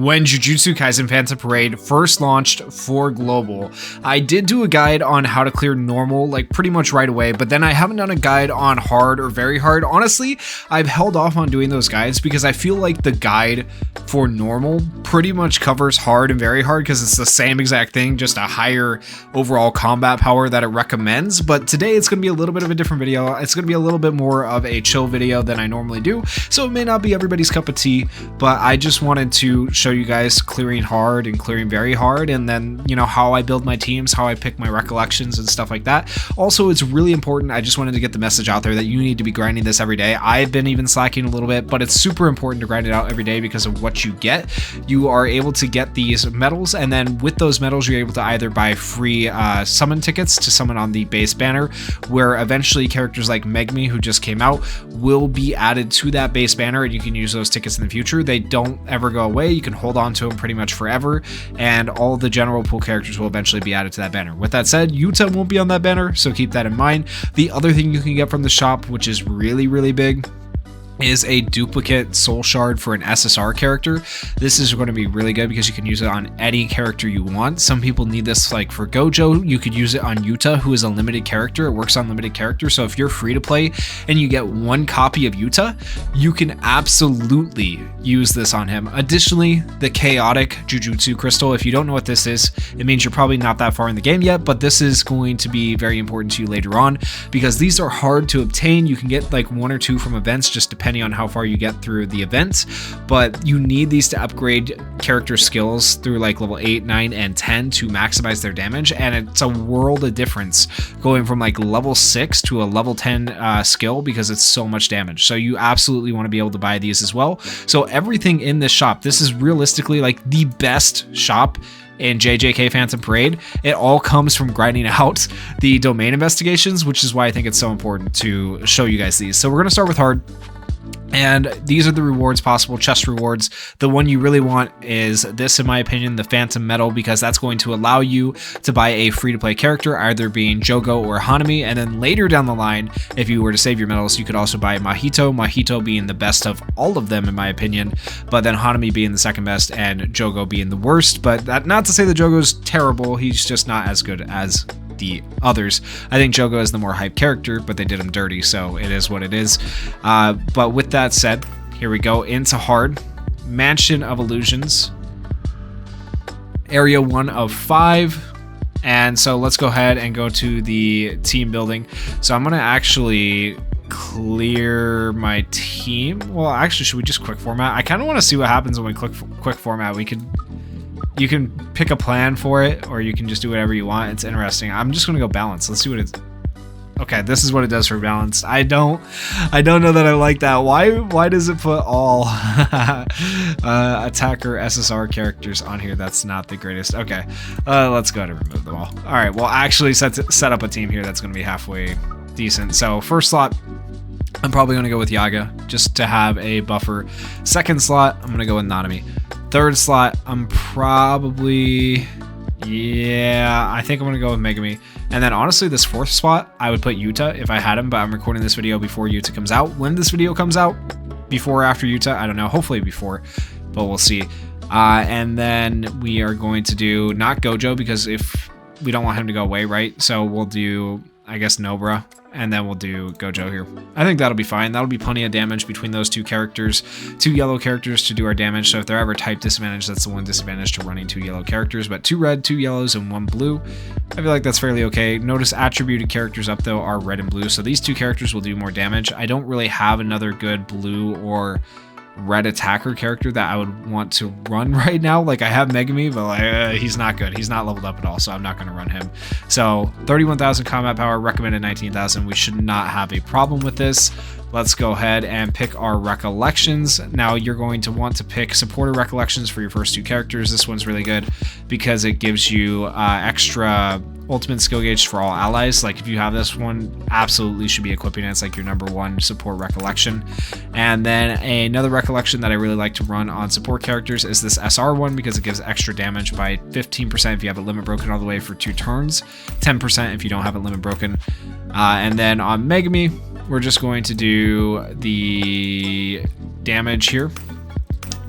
when Jujutsu Kaisen Phantom Parade first launched for global. I did do a guide on how to clear normal like pretty much right away, but then I haven't done a guide on hard or very hard. Honestly, I've held off on doing those guides because I feel like the guide for normal pretty much covers hard and very hard because it's the same exact thing, just a higher overall combat power that it recommends. But today it's going to be a little bit of a different video. It's going to be a little bit more of a chill video than I normally do, so it may not be everybody's cup of tea, but I just wanted to show you guys clearing hard and clearing very hard, and then, you know, how I build my teams, how I pick my recollections and stuff like that. Also, it's really important. I just wanted to get the message out there that you need to be grinding this every day. I've been even slacking a little bit, but it's super important to grind it out every day because of what you get. You are able to get these medals, and then with those medals, you're able to either buy free summon tickets to summon on the base banner, where eventually characters like Megumi, who just came out, will be added to that base banner, and you can use those tickets in the future. They don't ever go away. You can hold on to them pretty much forever, and all the general pool characters will eventually be added to that banner. With that said, Yuta won't be on that banner, so keep that in mind. The other thing you can get from the shop, which is really big, is a duplicate soul shard for an SSR character. This is going to be really good because you can use it on any character you want. Some people need this like for Gojo. You could use it on Yuta, who is a limited character. It works on limited characters, so if you're free to play and you get one copy of Yuta, you can absolutely use this on him. Additionally, the chaotic Jujutsu crystal, if you don't know what this is, it means you're probably not that far in the game yet, but this is going to be very important to you later on because these are hard to obtain. You can get like one or two from events, just depending on how far you get through the events, but you need these to upgrade character skills through like level 8, 9, and 10 to maximize their damage, and it's a world of difference going from like level 6 to a level 10 skill because it's so much damage. So you absolutely want to be able to buy these as well. So everything in this shop, this is realistically like the best shop in JJK Phantom Parade. It all comes from grinding out the domain investigations, which is why I think it's so important to show you guys these. So we're going to start with hard. And these are the rewards possible, chest rewards. The one you really want is this, in my opinion, the Phantom Medal, because that's going to allow you to buy a free-to-play character, either being Jogo or Hanami. And then later down the line, if you were to save your medals, you could also buy Mahito. Mahito being the best of all of them, in my opinion, but then Hanami being the second best and Jogo being the worst. But that, not to say that Jogo's terrible, he's just not as good as the others. I think Jogo is the more hype character, but they did him dirty, so it is what it is. But with that said, here we go into hard. Mansion of Illusions, area 1 of 5, and so let's go ahead and go to the team building. So I'm gonna actually clear my team. Well, actually, should we just quick format? I kind of want to see what happens when we click quick format. You can pick a plan for it, or you can just do whatever you want. It's interesting. I'm just gonna go balance. Let's see what it's. Okay, this is what it does for balance. I don't know that I like that. Why does it put all attacker SSR characters on here? That's not the greatest. Okay, let's go ahead and remove them all. All right, well, actually set up a team here that's gonna be halfway decent. So first slot, I'm probably gonna go with Yaga just to have a buffer. Second slot, I'm gonna go with Nanami. Third slot, I'm probably, I think I'm gonna go with Megumi. And then honestly, this fourth spot, I would put Yuta if I had him, but I'm recording this video before Yuta comes out. When this video comes out, before or after Yuta, I don't know, hopefully before, but we'll see. And then we are going to do not Gojo, because if we don't want him to go away, right? So we'll do, I guess, Nobara, and then we'll do Gojo here. I think that'll be fine. That'll be plenty of damage between those two characters, 2 yellow characters to do our damage. So if they're ever type disadvantage, that's the one disadvantage to running 2 yellow characters, but 2 red, 2 yellows, and 1 blue. I feel like that's fairly okay. Notice attributed characters up though are red and blue, so these 2 characters will do more damage. I don't really have another good blue or red attacker character that I would want to run right now. Like, I have Megumi, but he's not good. He's not leveled up at all, so I'm not going to run him. So 31,000 combat power, recommended 19,000. We should not have a problem with this. Let's go ahead and pick our recollections. Now you're going to want to pick supporter recollections for your first 2 characters. This one's really good because it gives you extra ultimate skill gauge for all allies. Like, if you have this one, absolutely should be equipping it. It's like your #1 support recollection. And then another recollection that I really like to run on support characters is this SR one, because it gives extra damage by 15% if you have it limit broken all the way for 2 turns, 10% if you don't have it limit broken. And then on Megumi, we're just going to do the damage here.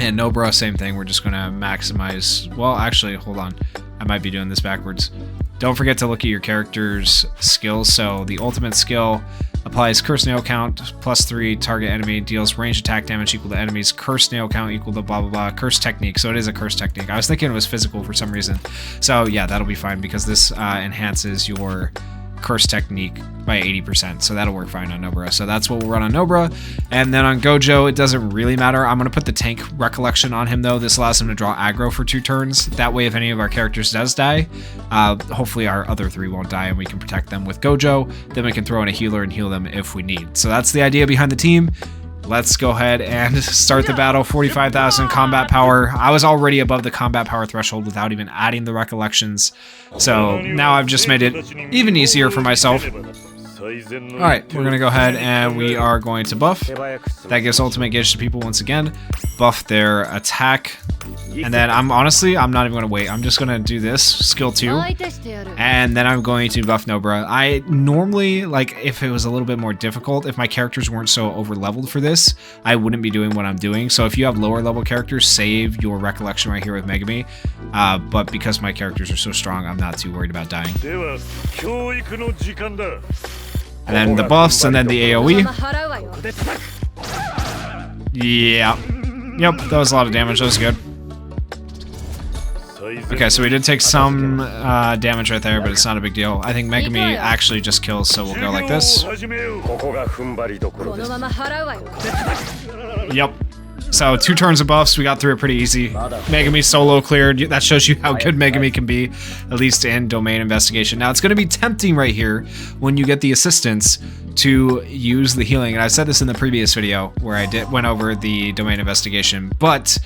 And Nobra, same thing. We're just going to maximize. Well, actually, hold on. I might be doing this backwards. Don't forget to look at your character's skills. So the ultimate skill applies curse nail count +3, target enemy deals range attack damage equal to enemies, curse nail count equal to blah blah blah, curse technique. So it is a curse technique. I was thinking it was physical for some reason. So yeah, that'll be fine because this enhances your curse technique by 80%, so that'll work fine on Nobra. So that's what we'll run on Nobra. And then on Gojo, it doesn't really matter. I'm going to put the tank recollection on him though. This allows him to draw aggro for 2 turns. That way if any of our characters does die, hopefully our other 3 won't die and we can protect them with Gojo. Then we can throw in a healer and heal them if we need. So that's the idea behind the team. Let's go ahead and start the battle. 45,000 combat power. I was already above the combat power threshold without even adding the recollections. So now I've just made it even easier for myself. Alright, we're going to go ahead and we are going to buff. That gives ultimate gauge to people once again. Buff their attack. And then I'm not even going to wait. I'm just going to do this, skill 2. And then I'm going to buff Nobra. I normally, like, if it was a little bit more difficult, if my characters weren't so over leveled for this, I wouldn't be doing what I'm doing. So if you have lower level characters, save your recollection right here with Megami. But because my characters are so strong, I'm not too worried about dying. And then the buffs, and then the AoE. Yeah. Yep, that was a lot of damage. That was good. Okay, so we did take some damage right there, but it's not a big deal. I think Megami actually just kills, so we'll go like this. Yep. So 2 turns of buffs, we got through it pretty easy. Megami solo cleared. That shows you how good Megami can be, at least in domain investigation. Now it's going to be tempting right here when you get the assistance to use the healing. And I said this in the previous video where I went over the domain investigation, but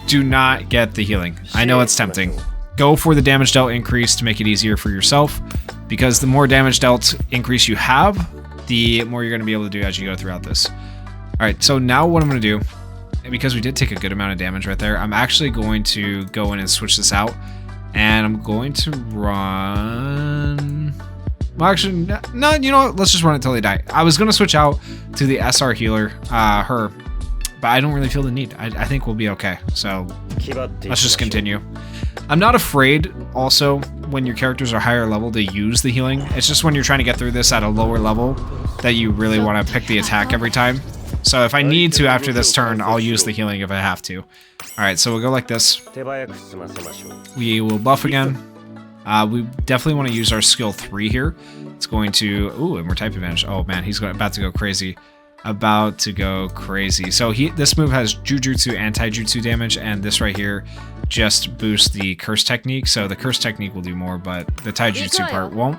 do not get the healing. I know it's tempting. Go for the damage dealt increase to make it easier for yourself, because the more damage dealt increase you have, the more you're going to be able to do as you go throughout this. Alright, so now what I'm going to do, because we did take a good amount of damage right there, I'm actually going to go in and switch this out, and I'm going to run... Well, actually, no, you know what? Let's just run it until they die. I was going to switch out to the SR healer, her, but I don't really feel the need. I think we'll be okay, so let's just continue. I'm not afraid, also, when your characters are higher level to use the healing. It's just when you're trying to get through this at a lower level that you really want to pick the attack every time. So if I need to after this turn, I'll use the healing if I have to. Alright, so we'll go like this. We will buff again. We definitely want to use our skill 3 here. It's going to... Ooh, and we're type advantage. Oh man, he's about to go crazy. About to go crazy. So this move has Jujutsu anti-jutsu damage, and this right here just boosts the curse technique. So the curse technique will do more, but the taijutsu part won't.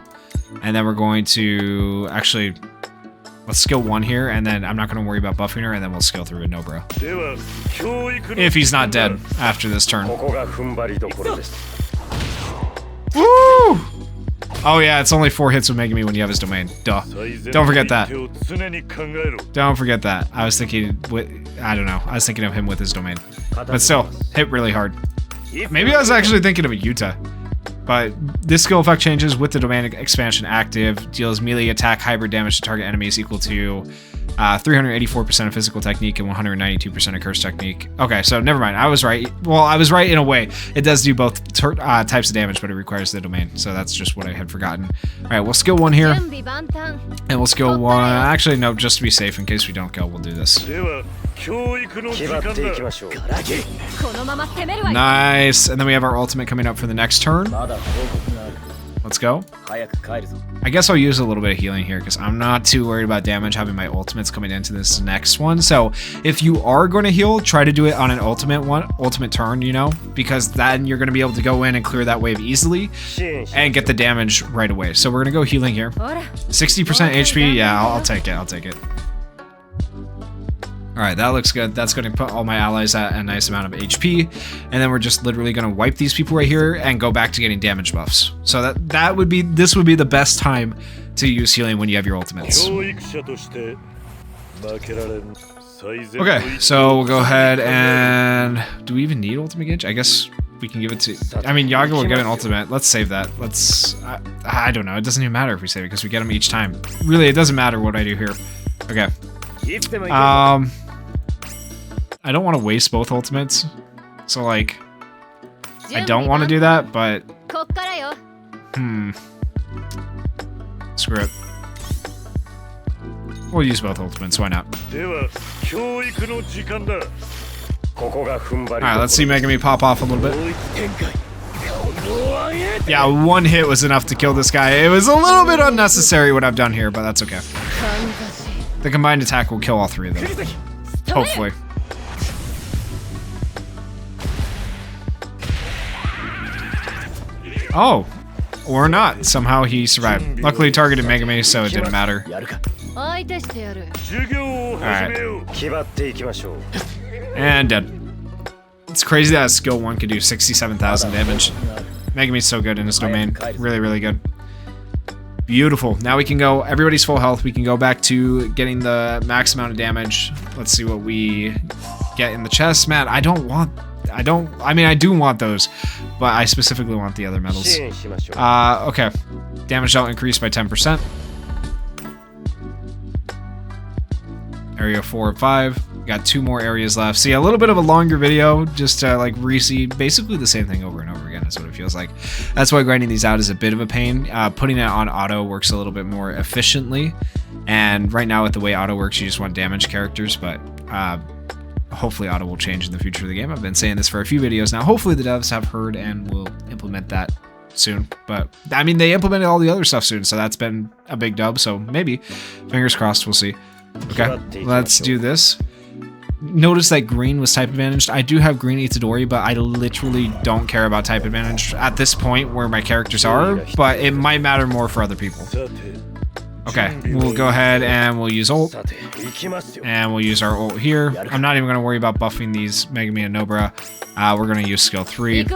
And then we're going to... Actually... Let's skill 1 here, and then I'm not going to worry about buffing her, and then we'll skill through a Nobra. If he's not dead after this turn. Woo! Oh yeah, it's only 4 hits with Megami when you have his domain. Duh. Don't forget that. Don't forget that. I was thinking... I don't know. I was thinking of him with his domain. But still, hit really hard. Maybe I was actually thinking of a Yuta. But this skill effect changes with the domain expansion active, deals melee attack hybrid damage to target enemies equal to 384% of physical technique and 192% of curse technique. Okay, so never mind. I was right. Well, I was right in a way. It does do both types of damage, but it requires the domain. So that's just what I had forgotten. All right, we'll skill 1 here. And we'll skill 1. Actually, no, just to be safe in case we don't kill, we'll do this. Nice. And then we have our ultimate coming up for the next turn. Let's go. I guess I'll use a little bit of healing here because I'm not too worried about damage having my ultimates coming into this next one. So if you are going to heal, try to do it on an ultimate turn, you know, because then you're going to be able to go in and clear that wave easily and get the damage right away. So we're going to go healing here. 60% HP. Yeah, I'll take it. I'll take it. Alright, that looks good. That's going to put all my allies at a nice amount of HP. And then we're just literally going to wipe these people right here and go back to getting damage buffs. So this would be the best time to use healing when you have your ultimates. Okay, so we'll go ahead and... Do we even need ultimate gauge? I guess we can give it to... I mean, Yaga will get an ultimate. Let's save that. Let's... I don't know. It doesn't even matter if we save it because we get them each time. Really, it doesn't matter what I do here. Okay. I don't want to waste both ultimates. So, like, I don't want to do that, but... Screw it. We'll use both ultimates, why not? Alright, let's see Megami pop off a little bit. Yeah, one hit was enough to kill this guy. It was a little bit unnecessary what I've done here, but that's okay. The combined attack will kill all three of them. Hopefully. Oh, or not. Somehow he survived. Luckily targeted Megami, so it didn't matter. Alright. And dead. It's crazy that a skill 1 could do 67,000 damage. Megami's so good in his domain. Really, really good. Beautiful. Now we can go, everybody's full health. We can go back to getting the max amount of damage. Let's see what we get in the chest. Man, I mean, I do want those, but I specifically want the other medals. Okay. Damage dealt increased by 10%. Area 4 of 5. Got 2 more areas left. See, a little bit of a longer video, just to like re-see basically the same thing over and over again is what it feels like. That's why grinding these out is a bit of a pain. Putting it on auto works a little bit more efficiently. And right now with the way auto works, you just want damage characters, but hopefully auto will change in the future of the game. I've been saying this for a few videos now. Hopefully the devs have heard and will implement that soon. But I mean, they implemented all the other stuff soon, so that's been a big dub. So maybe, fingers crossed, we'll see. Okay, let's do this. Notice that green was type advantaged. I do have green Itadori, but I literally don't care about type advantage at this point where my characters are, but it might matter more for other people. Okay, we'll go ahead and we'll use ult. And we'll use our ult here. I'm not even going to worry about buffing these Megami and Nobara. We're going to use skill 3, and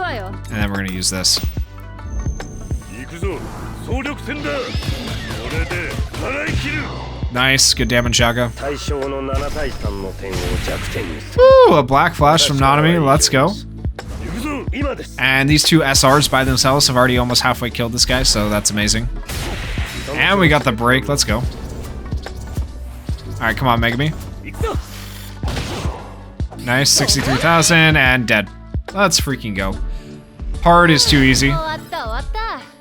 then we're going to use this. Nice, good damage, Yaga. Ooh, a black flash from Nanami, let's go. And these 2 SRs by themselves have already almost halfway killed this guy, so that's amazing. And we got the break, let's go. Alright, come on, Megami. Nice, 63,000, and dead. Let's freaking go. Hard is too easy.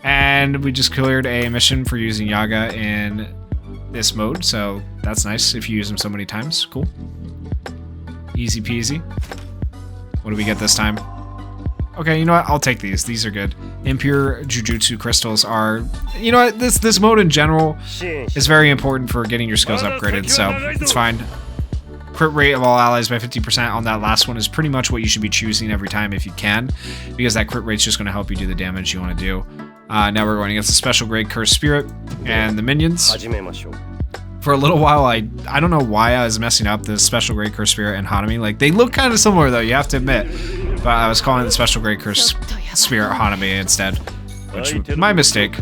And we just cleared a mission for using Yaga in this mode, so that's nice if you use them so many times. Cool. Easy peasy. What do we get this time? Okay, you know what? I'll take these. These are good. Impure Jujutsu crystals are... You know what? This mode in general is very important for getting your skills upgraded, so it's fine. Crit rate of all allies by 50% on that last one is pretty much what you should be choosing every time if you can, because that crit rate's just going to help you do the damage you want to do. Now we're going against the special grade Cursed Spirit and the minions. For a little while, I don't know why I was messing up the special grade Cursed Spirit and Hanami. Like, they look kind of similar though, you have to admit. But I was calling it the special grade Cursed Spirit Hanami instead, which was my mistake.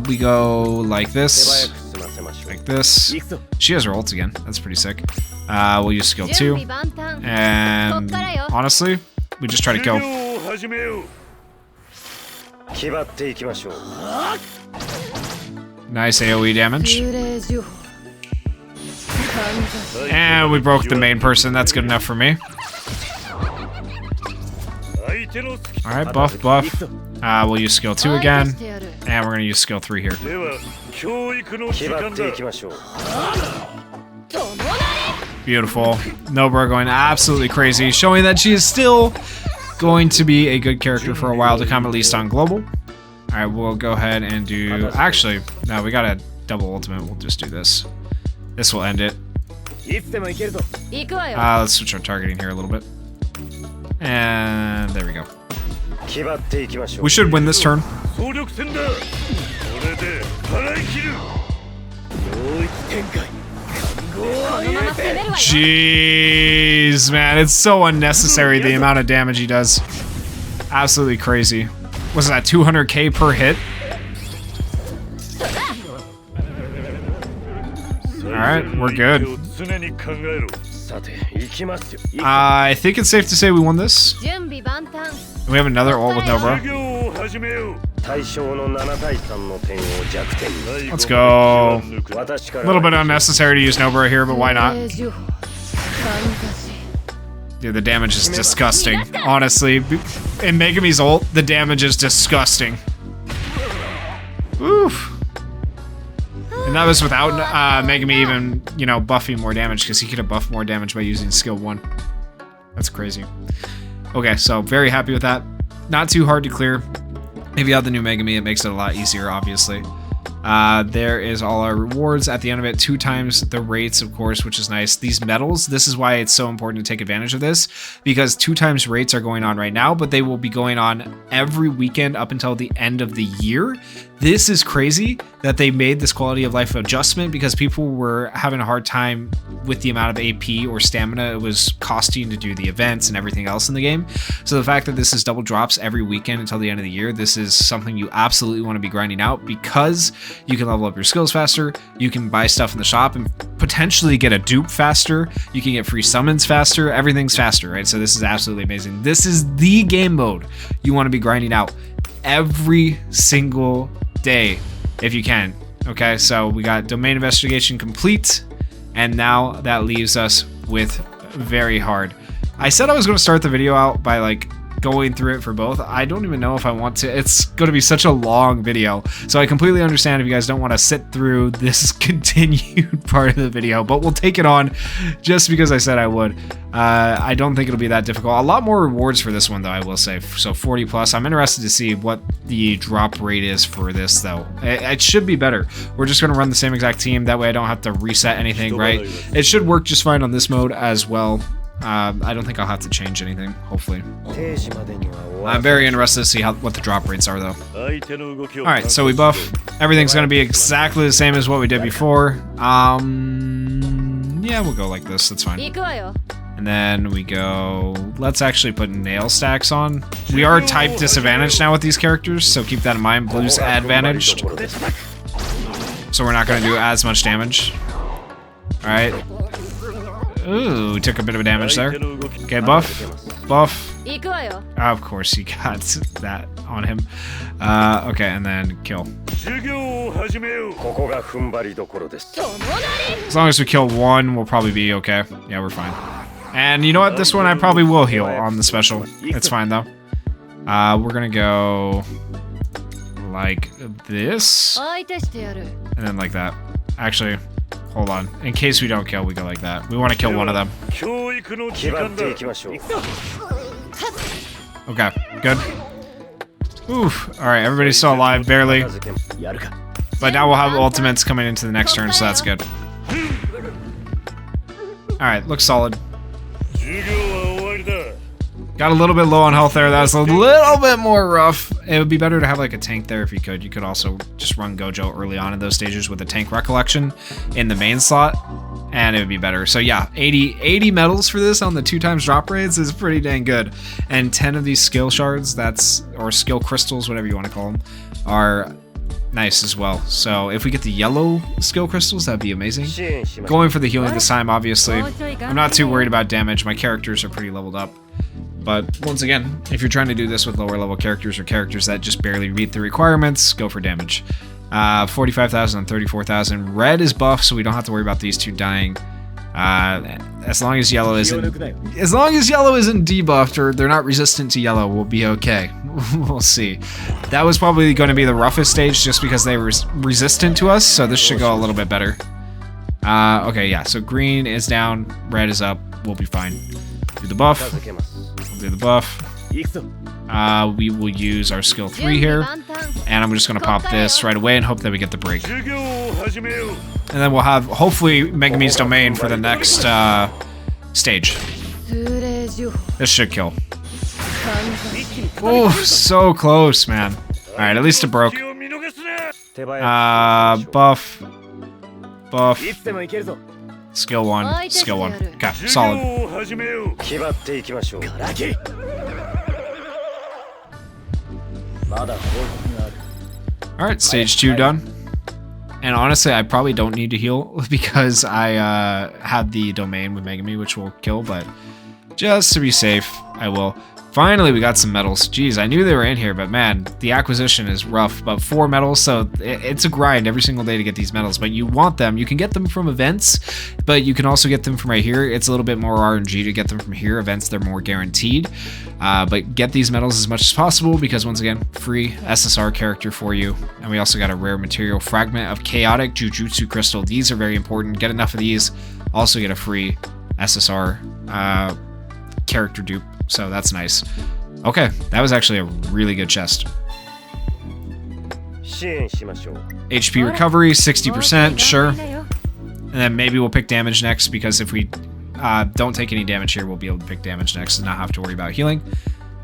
We go like this, like this. She has her ult again, that's pretty sick. We'll use skill 2, and honestly, we just try to kill. Nice AoE damage. And we broke the main person, that's good enough for me. Alright, buff. We'll use skill 2 again, and we're gonna use skill 3 here. Beautiful. Nobara going absolutely crazy, showing that she is still going to be a good character for a while to come, at least on global. Alright, we'll go ahead and do... Actually, no, we got a double ultimate. We'll just do this. This will end it. Let's switch our targeting here a little bit. And there we go. We should win this turn. Jeez, man, it's so unnecessary the amount of damage he does. Absolutely crazy. Was that 200k per hit? Alright, we're good. I think it's safe to say we won this. We have another ult with Nobara. Let's go. A little bit unnecessary to use Nobara here, but why not? Dude, the damage is disgusting. Honestly, in Megami's ult, the damage is disgusting. Oof. And that was without Megami even, you know, buffing more damage, because he could have buffed more damage by using skill 1. That's crazy. Okay, so very happy with that. Not too hard to clear. If you have the new Megami, it makes it a lot easier, obviously. There is all our rewards at the end of it, 2 times the rates, of course, which is nice. These medals, this is why it's so important to take advantage of this, because 2 times rates are going on right now, but they will be going on every weekend up until the end of the year. This is crazy that they made this quality of life adjustment, because people were having a hard time with the amount of AP or stamina it was costing to do the events and everything else in the game. So the fact that this is double drops every weekend until the end of the year, this is something you absolutely want to be grinding out, because you can level up your skills faster, you can buy stuff in the shop and potentially get a dupe faster, you can get free summons faster, everything's faster, right? So this is absolutely amazing. This is the game mode you want to be grinding out every single day if you can. Okay, so we got domain investigation complete, and now that leaves us with very hard. I said I was going to start the video out by like going through it for both. I don't even know if I want to. It's going to be such a long video, so I completely understand if you guys don't want to sit through this continued part of the video, but we'll take it on just because I said I would. I don't think it'll be that difficult. A lot more rewards for this one, though, I will say. So 40 plus. I'm interested to see what the drop rate is for this, though. It should be better. We're just going to run the same exact team. That way I don't have to reset anything, right? It should work just fine on this mode as well. I don't think I'll have to change anything, hopefully. I'm very interested to see what the drop rates are, though. Alright, so we buff. Everything's going to be exactly the same as what we did before. Yeah, we'll go like this. That's fine. And then we go... Let's actually put nail stacks on. We are type disadvantaged now with these characters, so keep that in mind. Blue's advantaged. So we're not going to do as much damage. Alright. Ooh, took a bit of damage there. Okay, buff. Buff. Of course, he got that on him. Okay, and then kill. As long as we kill 1, we'll probably be okay. Yeah, we're fine. And you know what? This one I probably will heal on the special. It's fine, though. We're gonna go like this. And then like that. Actually... Hold on. In case we don't kill, we go like that. We want to kill one of them. Okay, good. Oof. Alright, everybody's still alive, barely. But now we'll have ultimates coming into the next turn, so that's good. Alright, looks solid. Got a little bit low on health there. That was a little bit more rough. It would be better to have like a tank there if you could. You could also just run Gojo early on in those stages with a tank recollection in the main slot, and it would be better. So yeah, 80 medals for this on the 2 times drop rates is pretty dang good. And 10 of these skill shards, or skill crystals, whatever you want to call them, are nice as well. So if we get the yellow skill crystals, that'd be amazing. Going for the healing this time, obviously. I'm not too worried about damage. My characters are pretty leveled up. But once again, if you're trying to do this with lower level characters or characters that just barely meet the requirements, go for damage. 45,000 and 34,000. Red is buff, so we don't have to worry about these 2 dying. As long as yellow isn't debuffed or they're not resistant to yellow, we'll be okay. We'll see. That was probably going to be the roughest stage just because they were resistant to us, so this should go a little bit better. Okay, yeah, so green is down, red is up. We'll be fine. Do the buff. We'll do the buff. We will use our skill 3 here, and I'm just going to pop this right away and hope that we get the break. And then we'll have, hopefully, Megami's Domain for the next stage. This should kill. Oh, so close, man. Alright, at least it broke. Buff. Buff. Skill 1. Skill 1. Okay, solid. Alright, stage 2 done. And honestly, I probably don't need to heal because I have the domain with Megami, which will kill, but just to be safe, I will. Finally, we got some medals. Jeez, I knew they were in here, but man, the acquisition is rough. But 4 medals, so it's a grind every single day to get these medals. But you want them. You can get them from events, but you can also get them from right here. It's a little bit more RNG to get them from here. Events, they're more guaranteed. But get these medals as much as possible because, once again, free SSR character for you. And we also got a rare material fragment of Chaotic Jujutsu Crystal. These are very important. Get enough of these. Also get a free SSR character dupe. So that's nice. Okay, that was actually a really good chest. HP recovery, 60%, sure. And then maybe we'll pick damage next, because if we don't take any damage here, we'll be able to pick damage next and not have to worry about healing.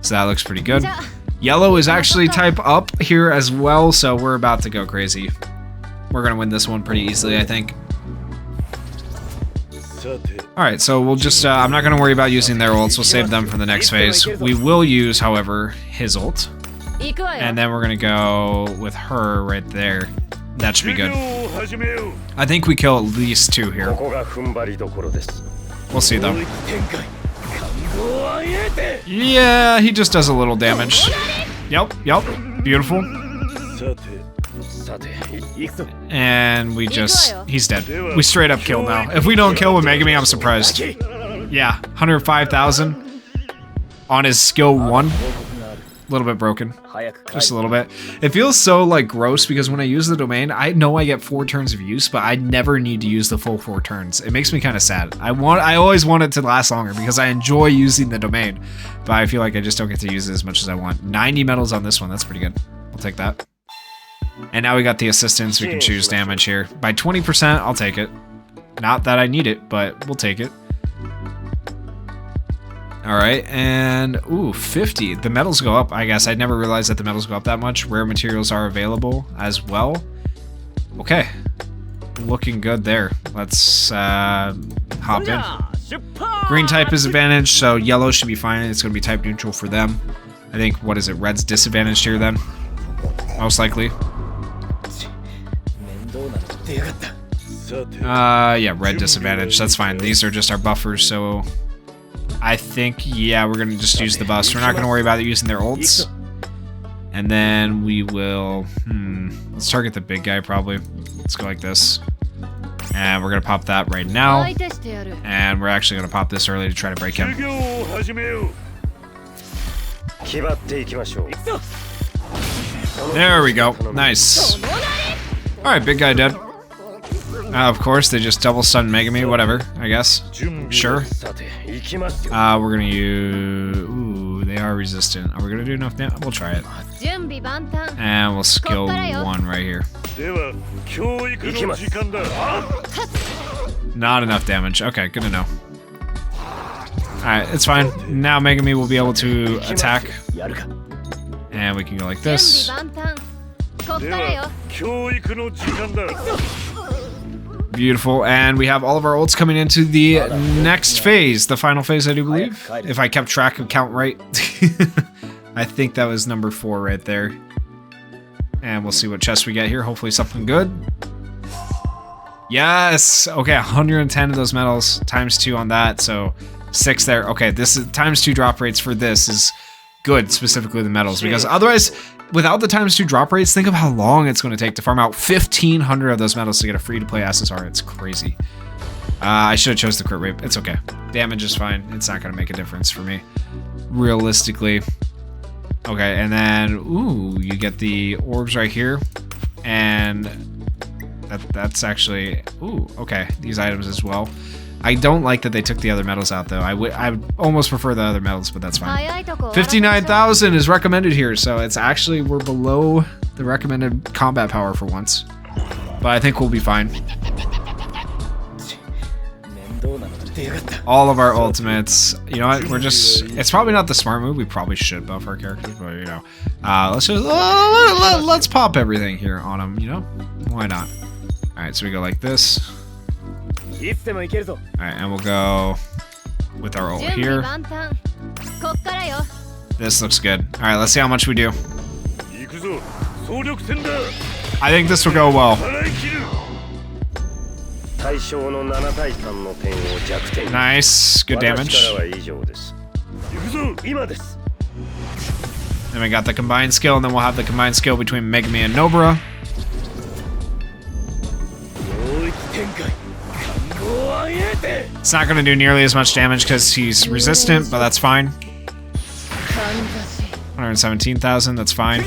So that looks pretty good. Yellow is actually type up here as well, so we're about to go crazy. We're going to win this one pretty easily, I think. Alright, so we'll just, I'm not going to worry about using their ults, we'll save them for the next phase. We will use, however, his ult. And then we're going to go with her right there. That should be good. I think we kill at least 2 here. We'll see though. Yeah, he just does a little damage. Yep, beautiful. And we just, he's dead. We straight up kill now. If we don't kill with Megami, I'm surprised. Yeah, 105,000 on his skill 1. A little bit broken, just a little bit. It feels so like gross because when I use the domain, I know I get 4 turns of use, but I never need to use the full 4 turns. It makes me kind of sad. I always want it to last longer because I enjoy using the domain, but I feel like I just don't get to use it as much as I want. 90 medals on this one, that's pretty good. I'll take that. And now we got the assistance, we can choose damage here. By 20%, I'll take it. Not that I need it, but we'll take it. Alright, and ooh, 50. The medals go up, I guess. I never realized that the medals go up that much. Rare materials are available as well. Okay. Looking good there. Let's hop in. Green type is advantage, so yellow should be fine. It's going to be type neutral for them. I think, what is it, red's disadvantaged here then? Most likely. Yeah, red disadvantage. That's fine. These are just our buffers, so I think, yeah, we're gonna just use the buffs. We're not gonna worry about using their ults. And then we will, let's target the big guy probably. Let's go like this. And we're gonna pop that right now. And we're actually gonna pop this early to try to break him. There we go. Nice. Alright, big guy dead. Of course, they just double stun Megami, whatever, I guess. Sure. We're gonna use... Ooh, they are resistant. Are we gonna do enough damage? We'll try it. And we'll skill 1 right here. Not enough damage. Okay, good to know. Alright, it's fine. Now Megami will be able to attack. And we can go like this. Beautiful, and we have all of our ults coming into the next phase, the final phase, I do believe, if I kept track of count right. I think that was number 4 right there. And we'll see what chest we get here, hopefully something good. Yes! Okay, 110 of those medals, times 2 on that, so 6 there. Okay, this is times 2 drop rates for this is good, specifically the medals, because otherwise, without the times 2 drop rates, think of how long it's going to take to farm out 1,500 of those medals to get a free-to-play SSR. It's crazy. I should have chose the crit rate. It's okay. Damage is fine. It's not going to make a difference for me, realistically. Okay, and then, ooh, you get the orbs right here, and that's actually, ooh, okay, these items as well. I don't like that they took the other medals out, though. I would almost prefer the other medals, but that's fine. 59,000 is recommended here, so it's actually, we're below the recommended combat power for once. But I think we'll be fine. All of our ultimates, you know what, we're just, it's probably not the smart move. We probably should buff our characters, but, you know, let's just, let's pop everything here on them, you know? Why not? All right, so we go like this. Alright, and we'll go with our ult here. This looks good. Alright, let's see how much we do. I think this will go well. Nice. Good damage. Then we got the combined skill, and then we'll have the combined skill between Megami and Nobara. It's not going to do nearly as much damage because he's resistant, but that's fine. 117,000, that's fine.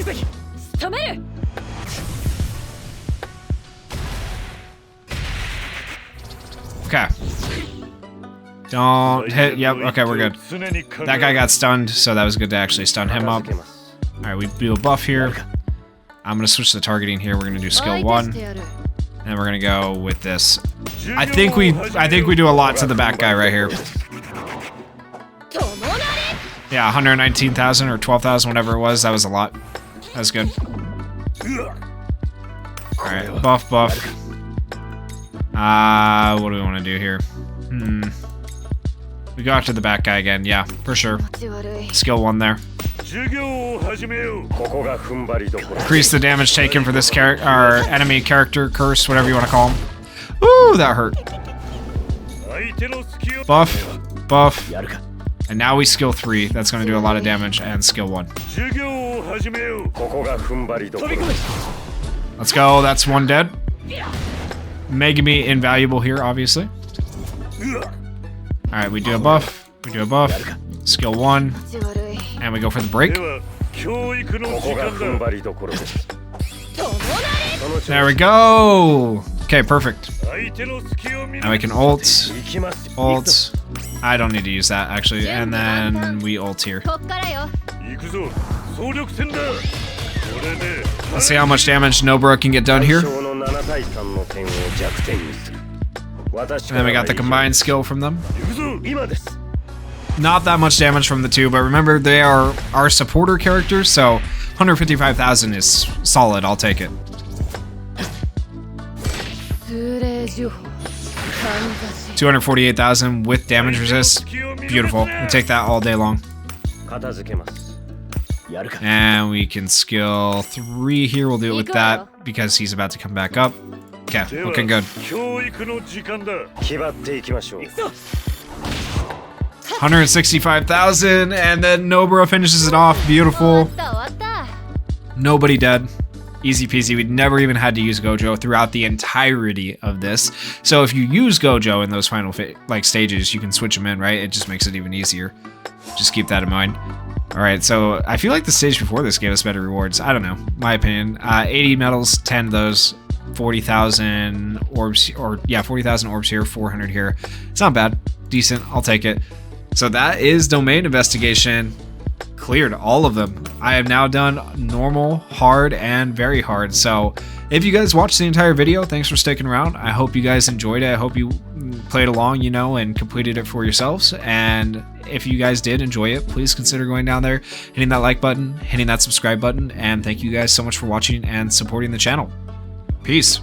Okay. Don't hit. Yep, okay, we're good. That guy got stunned, so that was good to actually stun him up. Alright, we do a buff here. I'm going to switch the targeting here. We're going to do skill 1. And we're going to go with this. I think we do a lot to the back guy right here. Yeah, 119,000 or 12,000, whatever it was. That was a lot. That was good. Alright, buff. What do we want to do here? We go after the back guy again. Yeah, for sure. Skill 1 there. Increase the damage taken for this character, our enemy character, curse, whatever you want to call him. Ooh, that hurt. Buff. And now we skill 3. That's going to do a lot of damage, and skill 1. Let's go. That's 1 dead. Megami invaluable here, obviously. Alright, we do a buff. Skill 1. And we go for the break. There we go! Okay, perfect. Now we can ult. I don't need to use that, actually. And then we ult here. Let's see how much damage Nobara can get done here. And then we got the combined skill from them. Not that much damage from the two, but remember, they are our supporter characters, so 155,000 is solid. I'll take it. 248,000 with damage resist. Beautiful. We'll take that all day long. And we can skill 3 here. We'll do it with that because he's about to come back up. Okay, looking good. 165,000, and then Nobara finishes it off. Beautiful. Nobody dead. Easy peasy. We'd never even had to use Gojo throughout the entirety of this. So if you use Gojo in those final stages, you can switch them in, right? It just makes it even easier. Just keep that in mind. Alright, so I feel like the stage before this gave us better rewards. I don't know. My opinion. 80 medals, 10 of those. 40,000 orbs, or yeah, 40,000 orbs here, 400 here. It's not bad. Decent. I'll take it. So that is domain investigation. Cleared all of them. I have now done normal, hard, and very hard. So if you guys watched the entire video, thanks for sticking around. I hope you guys enjoyed it. I hope you played along, and completed it for yourselves. And if you guys did enjoy it, please consider going down there, hitting that like button, hitting that subscribe button, and thank you guys so much for watching and supporting the channel. Peace.